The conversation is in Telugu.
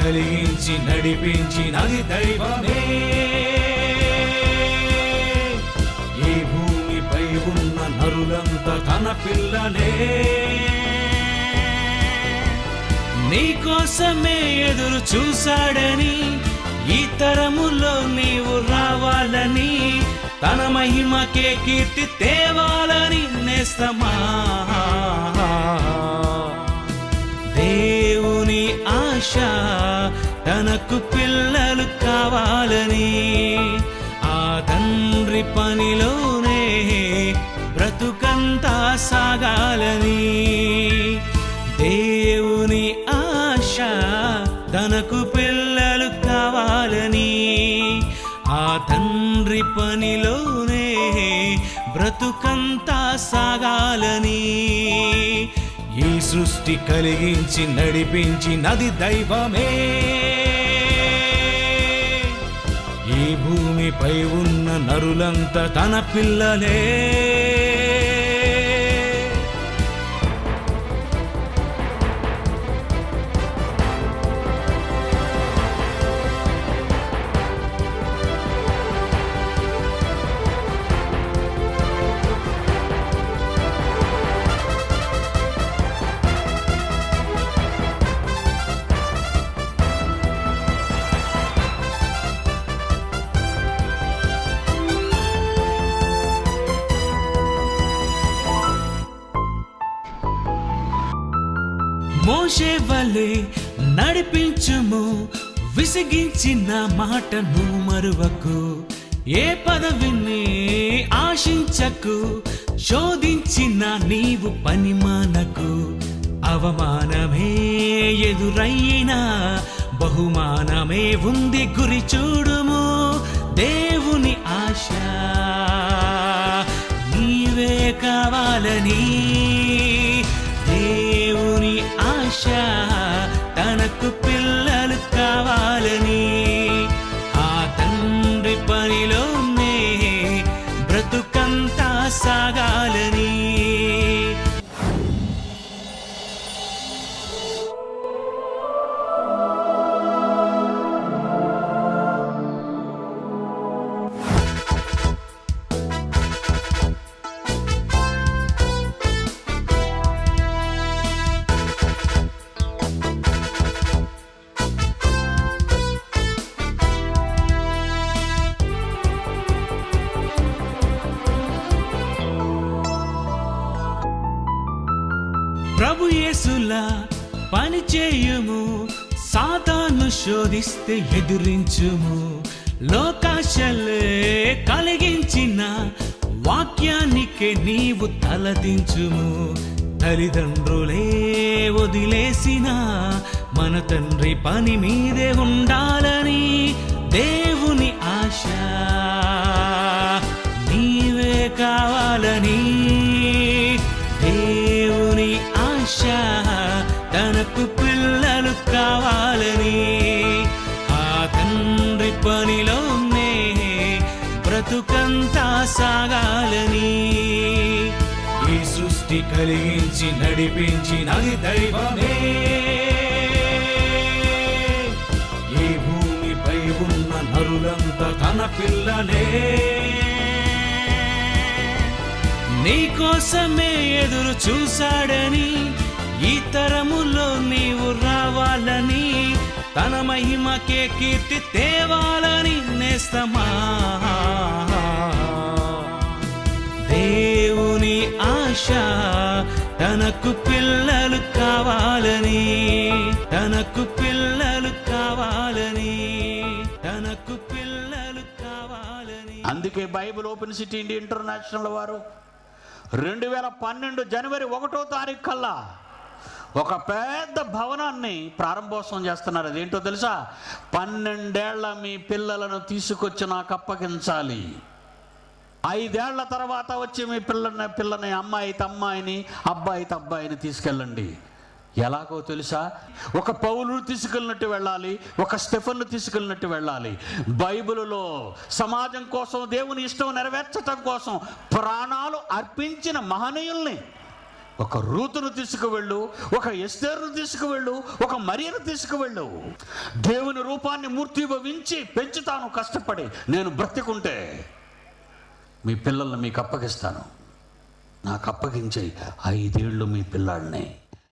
కలిగించి నడిపించినది దైవమే. ఈ భూమిపై ఉన్న నరులంతా తన పిల్లలే. నీకోసమే ఎదురు చూశాడని, ఈ తరములో నీవు రావాలని, తన మహిమకే కీర్తి తేవాలని నేస్తమా. దేవుని ఆశ తనకు పిల్లలు కావాలని, ఆ తండ్రి పనిలోనే బ్రతుకంతా సాగాలని. దేవుని ఆశ తనకు పిల్లలు కావాలని, ఆ తండ్రి పనిలోనే బ్రతుకంతా సాగాలని. ఈ సృష్టి కలిగించి నడిపించినది దైవమే. ఈ భూమిపై ఉన్న నరులంతా తన పిల్లలే. మోషే వలె నడిపించుము, విసిగించిన మాటను మరువకు. ఏ పదవిని ఆశించకు, శోధించిన నీవు పని మానకు. అవమానమే ఎదురయ్యినా బహుమానమే ఉంది, గురి చూడుము. దేవుని ఆశ నీవే కావాలని, దేవుని ఆశ తనకు పిల్లలు కావాలని, ఆ తండ్రి పనిలోనే బ్రతుకంతా సాగాలని. ప్రభు యేసులా పని చేయుము, సాతాను శోధిస్తే ఎదురించుము. లోకాశలే కలిగించిన వాక్యానికే నీవు తలదించుము. తల్లిదండ్రులే వదిలేసిన మన తండ్రి పని మీదే ఉండాలని, దేవుని ఆశ నీవే కావాలని. దేవుని ఆశ తనకు పిల్లలు కావాలని, ఆ తండ్రి పనిలోనే బ్రతుకంతా సాగాలని. ఈ సృష్టి కలిగించి నడిపించినది దైవమే. ఈ భూమిపై ఉన్న నరులంతా తన పిల్లలే. నీకోసమే ఎదురు చూశాడని, ఈ తరములో నీవు రావాలని, తన మహిమకే కీర్తి తేవాలని నేస్తమా. దేవుని ఆశ తనకు పిల్లలు కావాలని, తనకు పిల్లలు కావాలని, తనకు పిల్లలు కావాలని. అందుకే Bible open city India international వారు 2012 జనవరి 1వ తారీఖు కల్లా ఒక పెద్ద భవనాన్ని ప్రారంభోత్సవం చేస్తున్నారు. అదేంటో తెలుసా? 12 ఏళ్ల మీ పిల్లలను తీసుకొచ్చి నాకు అప్పగించాలి, 5 ఏళ్ల తర్వాత వచ్చి మీ పిల్లని అమ్మాయిని అబ్బాయిని తీసుకెళ్ళండి. ఎలాగో తెలుసా? ఒక పౌలు తీసుకెళ్ళినట్టు వెళ్ళాలి, ఒక స్టెఫన్ను తీసుకెళ్ళినట్టు వెళ్ళాలి. బైబిలులో సమాజం కోసం, దేవుని ఇష్టం నెరవేర్చటం కోసం ప్రాణాలు అర్పించిన మహనీయుల్ని ఒక రూతును తీసుకువెళ్ళు, ఒక ఎస్తేరును తీసుకువెళ్ళు, ఒక మరియను తీసుకువెళ్ళు. దేవుని రూపాన్ని మూర్తిభవించి పెంచుతాను కష్టపడి. నేను బ్రతికుంటే మీ పిల్లల్ని మీకు అప్పగిస్తాను. నాకు అప్పగించే 5 ఏళ్ళు మీ పిల్లాడిని.